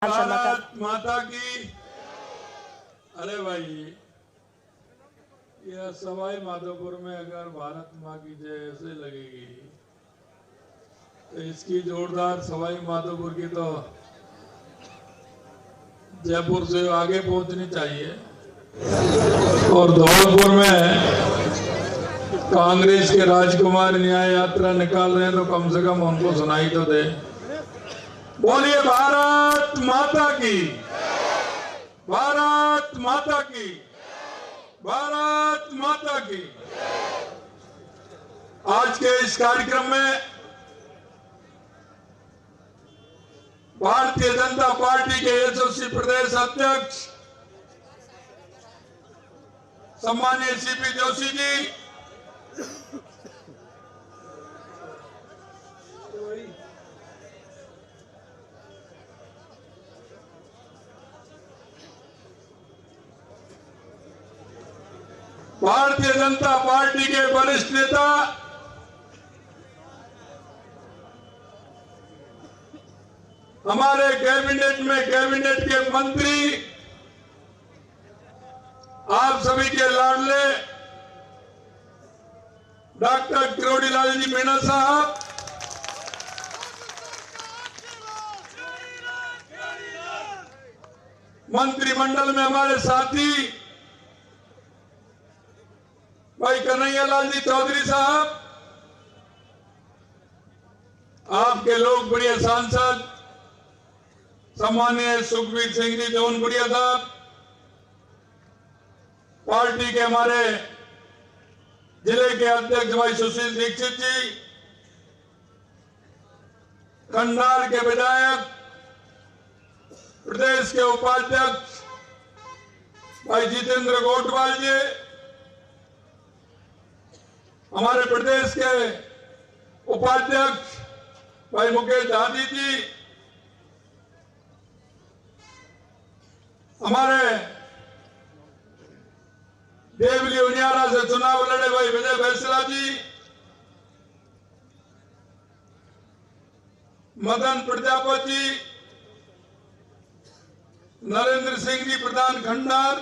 भारत माता की। अरे भाई, यह सवाई माधोपुर में अगर भारत माँ की जय ऐसे लगेगी तो इसकी जोरदार सवाई माधोपुर की तो जयपुर से आगे पहुंचनी चाहिए। और धौलपुर में कांग्रेस के राजकुमार न्याय यात्रा निकाल रहे हैं तो कम से कम उनको सुनाई तो दे। बोलिए भारत माता की, भारत माता की, भारत माता की। आज के इस कार्यक्रम में भारतीय जनता पार्टी के यशस्वी प्रदेश अध्यक्ष सम्मानीय सीपी जोशी जी, भारतीय जनता पार्टी के वरिष्ठ नेता हमारे कैबिनेट के मंत्री, आप सभी के लाडले डॉक्टर किरोड़ी लाल जी मीणा साहब, मंत्रिमंडल में हमारे साथी भाई कन्हैया लाल जी चौधरी साहब, आपके लोग बढ़िया सांसद सम्मानीय सुखबीर सिंह जी जौनपुरिया साहब, पार्टी के हमारे जिले के अध्यक्ष भाई सुशील दीक्षित जी, खंडार के विधायक प्रदेश के उपाध्यक्ष भाई जितेंद्र गोटवाल जी, हमारे प्रदेश के उपाध्यक्ष भाई मुकेश दादी जी, हमारे देवली उनियारा से चुनाव लड़े भाई विजय फैसला जी, मदन प्रजापति, नरेंद्र सिंह जी प्रधान खंडार,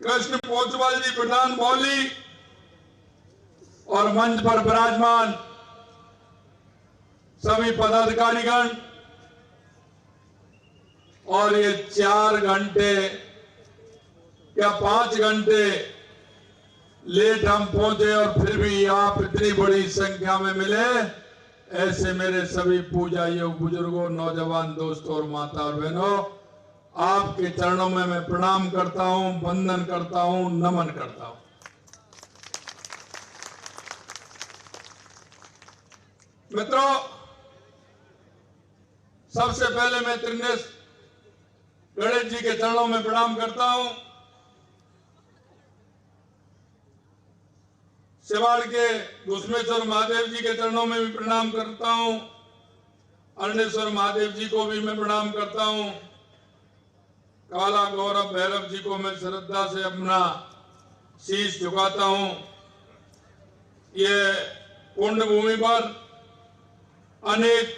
कृष्ण पोचवाल जी प्रधान बौली, और मंच पर विराजमान सभी पदाधिकारीगण, और ये 4 घंटे या 5 घंटे लेट हम पहुंचे और फिर भी आप इतनी बड़ी संख्या में मिले, ऐसे मेरे सभी पूजा योग बुजुर्गों, नौजवान दोस्तों और माता और बहनों, आपके चरणों में मैं प्रणाम करता हूं, वंदन करता हूं, नमन करता हूं। मित्रों, सबसे पहले मैं त्रिनेश गणेश जी के चरणों में प्रणाम करता हूं। सिवाड़ के घुसमेश्वर महादेव जी के चरणों में भी प्रणाम करता हूं। अरणेश्वर महादेव जी को भी मैं प्रणाम करता हूं। काला गौरव भैरव जी को मैं श्रद्धा से अपना शीश झुकाता हूं। ये पुण्य भूमि पर अनेक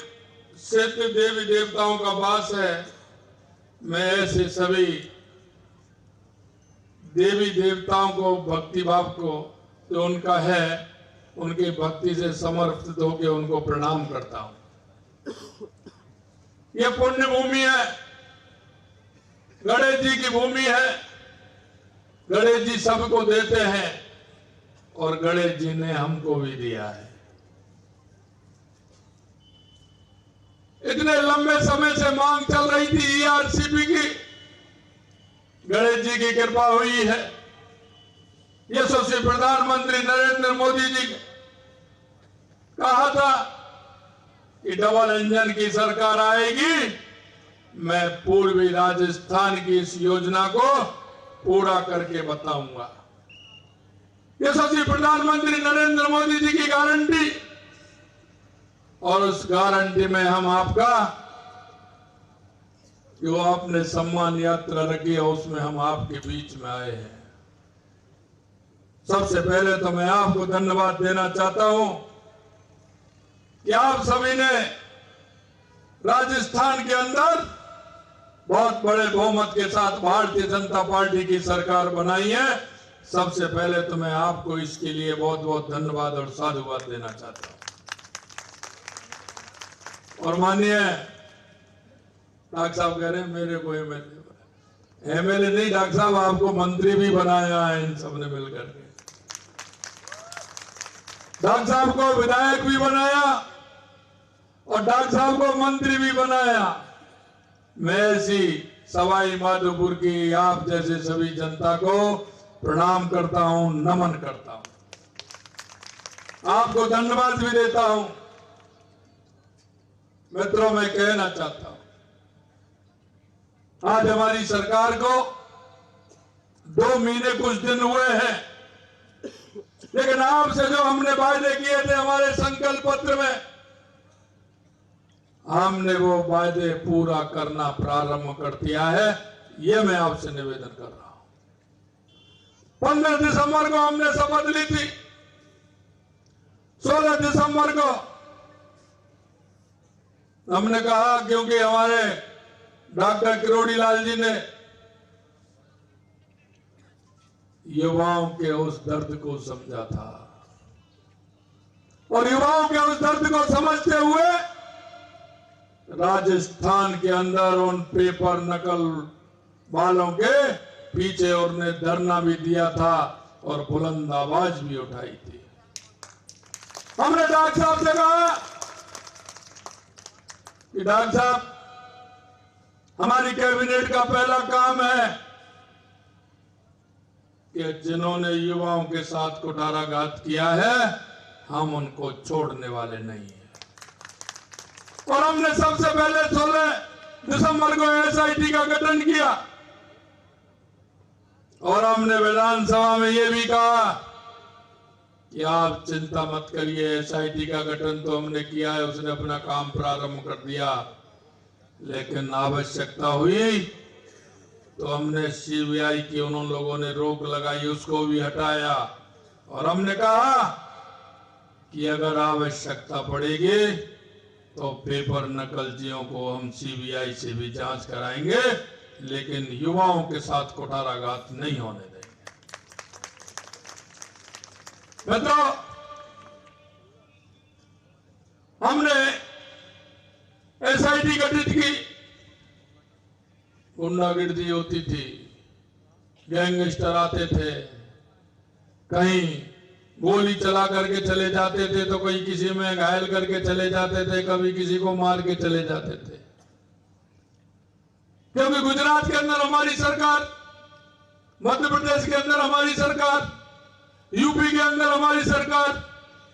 सिद्ध देवी देवताओं का वास है। मैं ऐसे सभी देवी देवताओं को, भक्ति भाव को जो उनका है, उनकी भक्ति से समर्पित होकर उनको प्रणाम करता हूं। यह पुण्य भूमि है, गणेश जी की भूमि है। गणेश जी सबको देते हैं और गणेश जी ने हमको भी दिया है। इतने लंबे समय से मांग चल रही थी ईआरसीपी की, गणेश जी की कृपा हुई है। यशस्वी प्रधानमंत्री नरेंद्र मोदी जी कहा था कि डबल इंजन की सरकार आएगी, मैं पूर्वी राजस्थान की इस योजना को पूरा करके बताऊंगा। यशस्वी प्रधानमंत्री नरेंद्र मोदी जी की गारंटी, और उस गारंटी में हम आपका जो आपने सम्मान यात्रा रखी है उसमें हम आपके बीच में आए हैं। सबसे पहले तो मैं आपको धन्यवाद देना चाहता हूं कि आप सभी ने राजस्थान के अंदर बहुत बड़े बहुमत के साथ भारतीय जनता पार्टी की सरकार बनाई है। सबसे पहले तो मैं आपको इसके लिए बहुत बहुत धन्यवाद और साधुवाद देना चाहता हूं। और माननीय डॉक्टर साहब कह रहे हैं मेरे को एमएलए नहीं, डॉक्टर साहब आपको मंत्री भी बनाया है इन सबने मिलकर के। डॉक्टर साहब को विधायक भी बनाया और डॉक्टर साहब को मंत्री भी बनाया। मैं ऐसी सवाई माधोपुर की आप जैसे सभी जनता को प्रणाम करता हूं, नमन करता हूं, आपको धन्यवाद भी देता हूं। मित्रों, मैं कहना चाहता हूं, आज हमारी सरकार को 2 महीने कुछ दिन हुए हैं, लेकिन आपसे जो हमने वायदे किए थे हमारे संकल्प पत्र में, हमने वो वायदे पूरा करना प्रारंभ कर दिया है। ये मैं आपसे निवेदन कर रहा हूं। 15 दिसंबर को हमने शपथ ली थी। 16 दिसंबर को हमने कहा, क्योंकि हमारे डॉक्टर किरोड़ी लाल जी ने युवाओं के उस दर्द को समझा था और युवाओं के उस दर्द को समझते हुए राजस्थान के अंदर उन पेपर नकल वालों के पीछे उन्होंने धरना भी दिया था और बुलंद आवाज भी उठाई थी। हमने डॉक्टर साहब से कहा कि डॉक्टर साहब, हमारी कैबिनेट का पहला काम है कि जिन्होंने युवाओं के साथ कुठाराघात किया है हम उनको छोड़ने वाले नहीं हैं। और हमने सबसे पहले 16 दिसंबर को एसआईटी का गठन किया और हमने विधानसभा में यह भी कहा कि आप चिंता मत करिए, एसआईटी का गठन तो हमने किया है, उसने अपना काम प्रारंभ कर दिया, लेकिन आवश्यकता हुई तो हमने सीबीआई की उन लोगों ने रोक लगाई, उसको भी हटाया और हमने कहा कि अगर आवश्यकता पड़ेगी तो पेपर नकलचियों को हम सीबीआई से भी जांच कराएंगे, लेकिन युवाओं के साथ कुठाराघात नहीं होने देंगे। मित्रों, हमने एसआईटी गठित की। गुंडागिर्दी होती थी, गैंगस्टर आते थे, कहीं गोली चला करके चले जाते थे तो कोई किसी में घायल करके चले जाते थे, कभी किसी को मार के चले जाते थे। क्योंकि गुजरात के अंदर हमारी सरकार, मध्य प्रदेश के अंदर हमारी सरकार, यूपी के अंदर हमारी सरकार,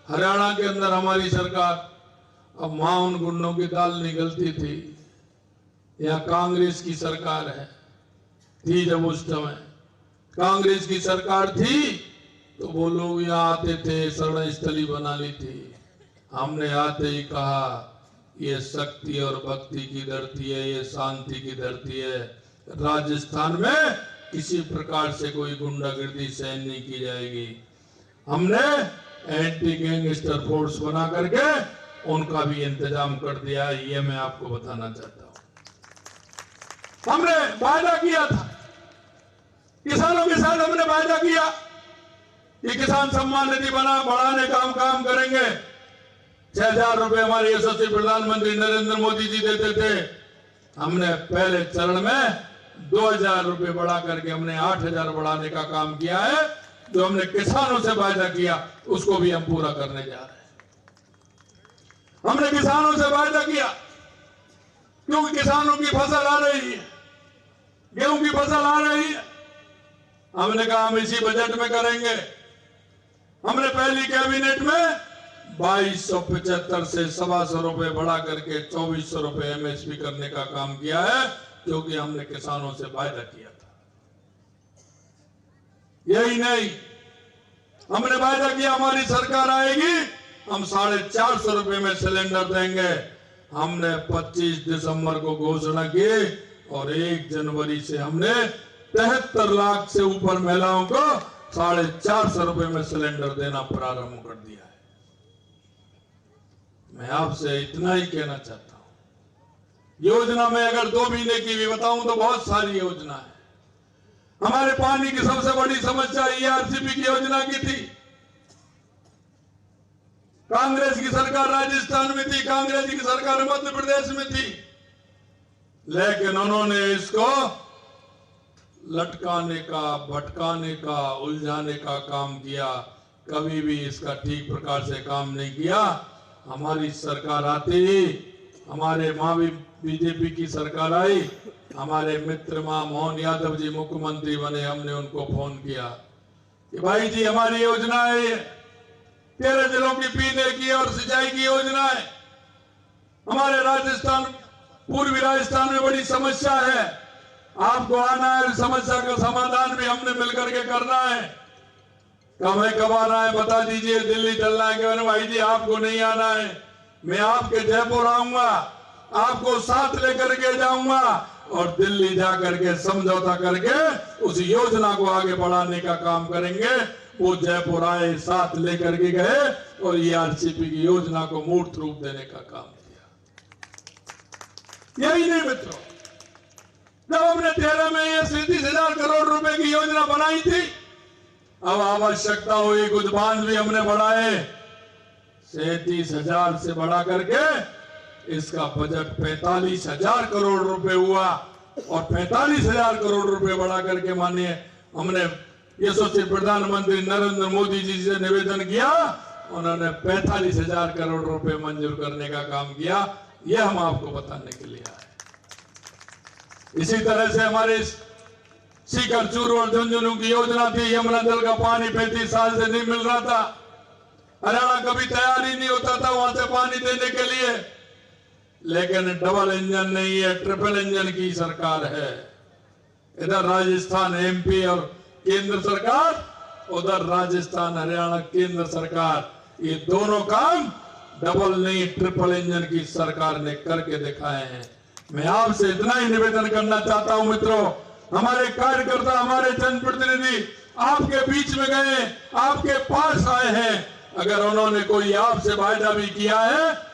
हरियाणा के अंदर हमारी सरकार। अब मां उन गुंडों की दाल निकलती थी। यहाँ कांग्रेस की सरकार है, थी जब उस समय कांग्रेस की सरकार थी तो वो लोग यहाँ आते थे, शरण स्थली बना ली थी। हमने आते ही कहा ये शक्ति और भक्ति की धरती है, ये शांति की धरती है। राजस्थान में किसी प्रकार से कोई गुंडागिर्दी सहन नहीं की जाएगी। हमने एंटी गैंगस्टर फोर्स बना करके उनका भी इंतजाम कर दिया है, ये मैं आपको बताना चाहता हूं। हमने वायदा किया था, किसानों के साथ हमने वायदा किया कि किसान सम्मान निधि बढ़ाने का हम काम करेंगे। 6,000 रुपए हमारे यशस्वी प्रधानमंत्री नरेंद्र मोदी जी देते थे। हमने पहले चरण में 2,000 रुपए बढ़ा करके हमने 8,000 बढ़ाने का काम किया है। जो हमने किसानों से वायदा किया उसको भी हम पूरा करने जा रहे हैं। हमने किसानों से वायदा किया क्योंकि किसानों की फसल आ रही है, गेहूं की फसल आ रही है। हमने कहा हम इसी बजट में करेंगे। हमने पहली कैबिनेट में 2275 से 125 रुपए बढ़ा करके 2400 रुपए एमएसपी करने का काम किया है, क्योंकि हमने किसानों से वायदा किया था। यही नहीं, हमने वायदा किया हमारी सरकार आएगी हम 450 रुपए में सिलेंडर देंगे। हमने 25 दिसंबर को घोषणा की और 1 जनवरी से हमने 73 लाख से ऊपर महिलाओं को 450 रुपए में सिलेंडर देना प्रारंभ कर दिया है। मैं आपसे इतना ही कहना चाहता हूं योजना में अगर 2 महीने की भी बताऊं तो बहुत सारी योजना है। हमारे पानी की सबसे बड़ी समस्या ईआरसीपी की योजना की थी। कांग्रेस की सरकार राजस्थान में थी, कांग्रेस की सरकार मध्य प्रदेश में थी, लेकिन उन्होंने इसको लटकाने का, भटकाने का, उलझाने का काम किया। कभी भी इसका ठीक प्रकार से काम नहीं किया। हमारी सरकार आते ही, हमारे माँ बीजेपी की सरकार आई, हमारे मित्र माँ मोहन यादव जी मुख्यमंत्री बने, हमने उनको फोन किया कि भाई जी हमारी योजना है, 13 जिलों की पीने की और सिंचाई की योजना है। हमारे राजस्थान, पूर्वी राजस्थान में बड़ी समस्या है, आपको आना है, समस्या का समाधान भी हमने मिलकर के करना है। हमें कब आना है बता दीजिए, दिल्ली चलना है कि भाई जी आपको नहीं आना है, मैं आपके जयपुर आऊंगा, आपको साथ लेकर के जाऊंगा और दिल्ली जाकर के समझौता करके उस योजना को आगे बढ़ाने का काम करेंगे। वो जयपुर आए, साथ लेकर के गए और ईआरसीपी की योजना को मूर्त रूप देने का काम किया। यही नहीं मित्रों, जब हमने 13 में ये 37,000 करोड़ रुपए की योजना बनाई थी, अब आवश्यकता हुई कुछ बांध भी हमने बढ़ाए, 37,000 से बढ़ा करके इसका बजट 45,000 करोड़ रुपए हुआ और 45,000 करोड़ रुपए बढ़ा करके माननीय हमने यशस्वी प्रधानमंत्री नरेंद्र मोदी जी से निवेदन किया, उन्होंने 45,000 करोड़ रुपए मंजूर करने का काम किया। यह हम आपको बताने के लिए आए। इसी तरह से हमारे सीकर, चूरू और झुंझुनू की योजना थी। यमुना जल का पानी 35 साल से नहीं मिल रहा था। हरियाणा कभी तैयार ही नहीं होता था वहां से पानी देने के लिए, लेकिन डबल इंजन नहीं है, ट्रिपल इंजन की सरकार है। इधर राजस्थान एमपी और केंद्र सरकार, उधर राजस्थान हरियाणा केंद्र सरकार, ये दोनों काम डबल नहीं ट्रिपल इंजन की सरकार ने करके दिखाए हैं। मैं आपसे इतना ही निवेदन करना चाहता हूं मित्रों, हमारे कार्यकर्ता, हमारे जनप्रतिनिधि आपके बीच में गए, आपके पास आए हैं, अगर उन्होंने कोई आपसे वायदा भी किया है,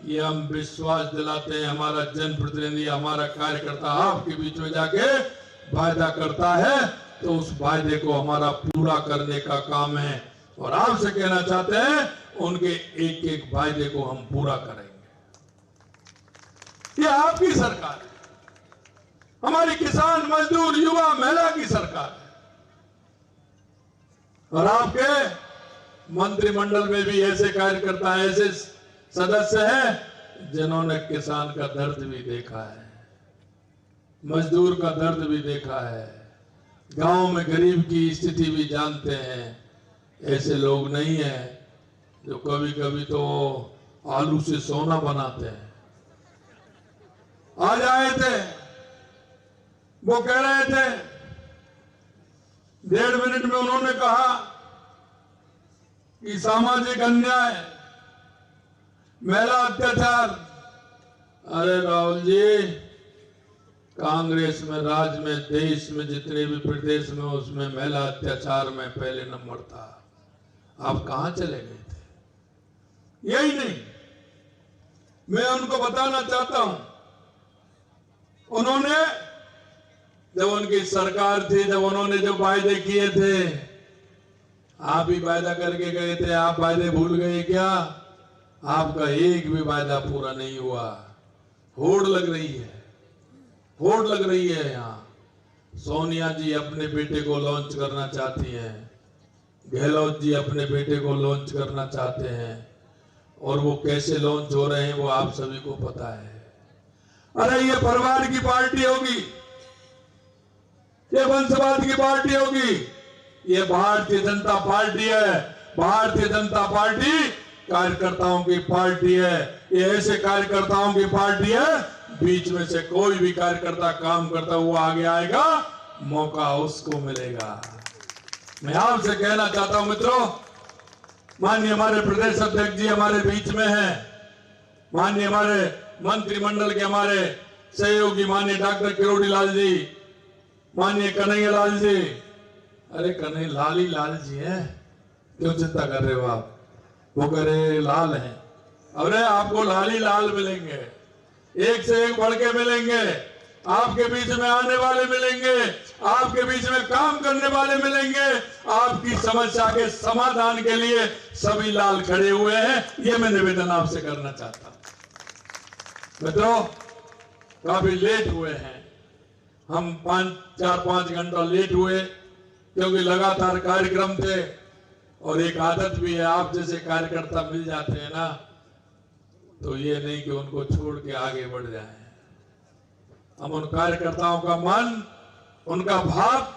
ये हम विश्वास दिलाते हैं, हमारा जनप्रतिनिधि, हमारा कार्यकर्ता आपके बीच में जाके वायदा करता है तो उस वायदे को हमारा पूरा करने का काम है। और आपसे कहना चाहते हैं, उनके एक एक वायदे को हम पूरा करेंगे। ये आपकी सरकार है, हमारी किसान, मजदूर, युवा, महिला की सरकार है। और आपके मंत्रिमंडल में भी ऐसे कार्यकर्ता, ऐसे सदस्य हैं जिन्होंने किसान का दर्द भी देखा है, मजदूर का दर्द भी देखा है, गांव में गरीब की स्थिति भी जानते हैं। ऐसे लोग नहीं हैं जो कभी कभी तो आलू से सोना बनाते हैं। आज आए थे, वो कह रहे थे, 1.5 मिनट में उन्होंने कहा कि सामाजिक अन्याय, महिला अत्याचार। अरे राहुल जी, कांग्रेस में, राज्य में, देश में, जितने भी प्रदेश में, उसमें महिला अत्याचार में पहले नंबर था। आप कहां चले गए थे? यही नहीं, मैं उनको बताना चाहता हूं, उन्होंने जब उनकी सरकार थी, जब उन्होंने जो वायदे किए थे, आप भी वायदा करके गए थे, आप वायदे भूल गए क्या? आपका एक भी वायदा पूरा नहीं हुआ। होड़ लग रही है, होड़ लग रही है। यहाँ सोनिया जी अपने बेटे को लॉन्च करना चाहती हैं, गहलोत जी अपने बेटे को लॉन्च करना चाहते हैं, और वो कैसे लॉन्च हो रहे हैं वो आप सभी को पता है। अरे ये परिवार की पार्टी होगी, ये वंशवाद की पार्टी होगी, ये भारतीय जनता पार्टी है। भारतीय जनता पार्टी कार्यकर्ताओं की पार्टी है, ये ऐसे कार्यकर्ताओं की पार्टी है, बीच में से कोई भी कार्यकर्ता काम करता हुआ आगे आएगा, मौका उसको मिलेगा। मैं आपसे कहना चाहता हूं मित्रों, माननीय हमारे प्रदेश अध्यक्ष जी हमारे बीच में हैं, माननीय हमारे मंत्रिमंडल के हमारे सहयोगी माननीय डॉक्टर किरोड़ी लाल जी, माननीय कन्हैया लाल जी। अरे कन्हैया लाल ही लाल जी हैं, क्यों चिंता कर रहे हो आप? वो कह रहे लाल हैं, अरे आपको लाल ही लाल मिलेंगे। एक से एक बढ़ के मिलेंगे, आपके बीच में आने वाले मिलेंगे, आपके बीच में काम करने वाले मिलेंगे, आपकी समस्या के समाधान के लिए सभी लाल खड़े हुए हैं। ये मैं निवेदन आपसे करना चाहता हूं। मित्रों, काफी लेट हुए हैं, हम 4-5 घंटा लेट हुए क्योंकि लगातार कार्यक्रम थे और एक आदत भी है, आप जैसे कार्यकर्ता मिल जाते हैं ना तो ये नहीं कि उनको छोड़ के आगे बढ़ जाए। हम उन कार्यकर्ताओं का मन, उनका भाव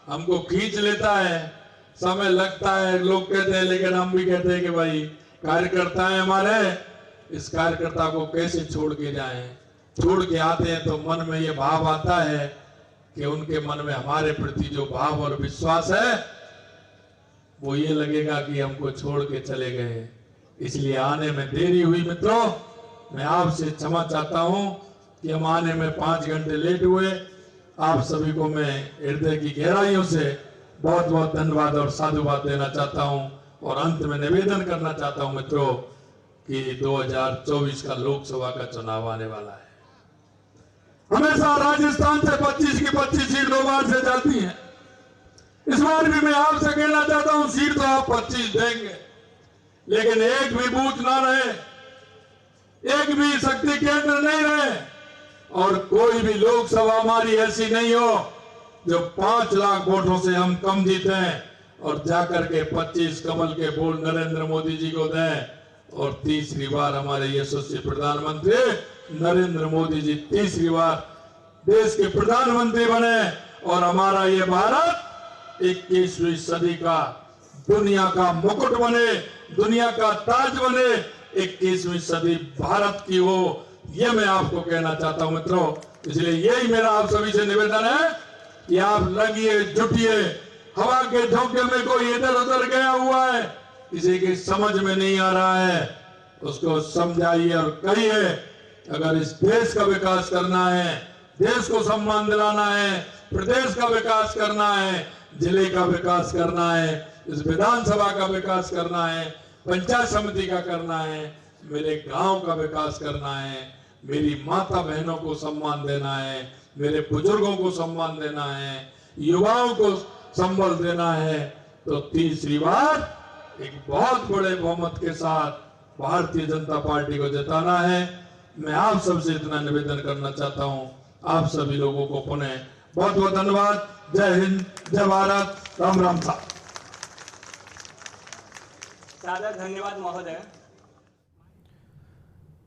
हमको खींच लेता है, समय लगता है, लोग कहते हैं, लेकिन हम भी कहते हैं कि भाई कार्यकर्ता है हमारे, इस कार्यकर्ता को कैसे छोड़ के जाएं। छोड़ के आते हैं तो मन में ये भाव आता है कि उनके मन में हमारे प्रति जो भाव और विश्वास है वो ये लगेगा कि हमको छोड़ के चले गए, इसलिए आने में देरी हुई। मित्रों, मैं आपसे क्षमा चाहता हूं कि हम आने में 5 घंटे लेट हुए। आप सभी को मैं हृदय की गहराइयों से बहुत बहुत धन्यवाद और साधुवाद देना चाहता हूं और अंत में निवेदन करना चाहता हूं मित्रों कि 2024 का लोकसभा का चुनाव आने वाला है। हमेशा राजस्थान से 25 की 25 सीट 2 बार से जाती है। इस बार भी मैं आपसे कहना चाहता हूं, सीट तो आप 25 देंगे, लेकिन एक भी बूथ ना रहे, एक भी शक्ति केंद्र नहीं रहे और कोई भी लोकसभा हमारी ऐसी नहीं हो जो 5 लाख वोटों से हम कम जीते और जाकर के 25 कमल के फूल नरेंद्र मोदी जी को दें और तीसरी बार हमारे यशस्वी प्रधानमंत्री नरेंद्र मोदी जी तीसरी बार देश के प्रधानमंत्री बने और हमारा ये भारत 21वीं सदी का दुनिया का मुकुट बने, दुनिया का ताज बने, 21वीं सदी भारत की हो, ये मैं आपको कहना चाहता हूं मित्रों। इसलिए यही मेरा आप सभी से निवेदन है कि आप लगिए, जुटिए। हवा के झोंके में कोई इधर उधर गया हुआ है, किसी की समझ में नहीं आ रहा है, उसको समझाइए और कहिए अगर इस देश का विकास करना है, देश को सम्मान दिलाना है, प्रदेश का विकास करना है, जिले का विकास करना है, इस विधानसभा का विकास करना है, पंचायत समिति का करना है, मेरे गांव का विकास करना है, मेरी माता बहनों को सम्मान देना है, मेरे बुजुर्गों को सम्मान देना है, युवाओं को संबल देना है, तो तीसरी बार एक बहुत बड़े बहुमत के साथ भारतीय जनता पार्टी को जिताना है। मैं आप सबसे इतना निवेदन करना चाहता हूं। आप सभी लोगों को पुनः बहुत बहुत धन्यवाद। जय हिंद, जय भारत, राम राम साहब। सादर धन्यवाद महोदय।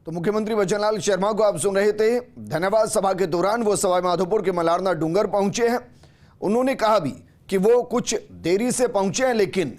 तो मुख्यमंत्री वचनलाल शर्मा को आप सुन रहे थे। धन्यवाद सभा के दौरान वो सवाई माधोपुर के मलारना डूंगर पहुंचे हैं। उन्होंने कहा भी कि वो कुछ देरी से पहुंचे हैं, लेकिन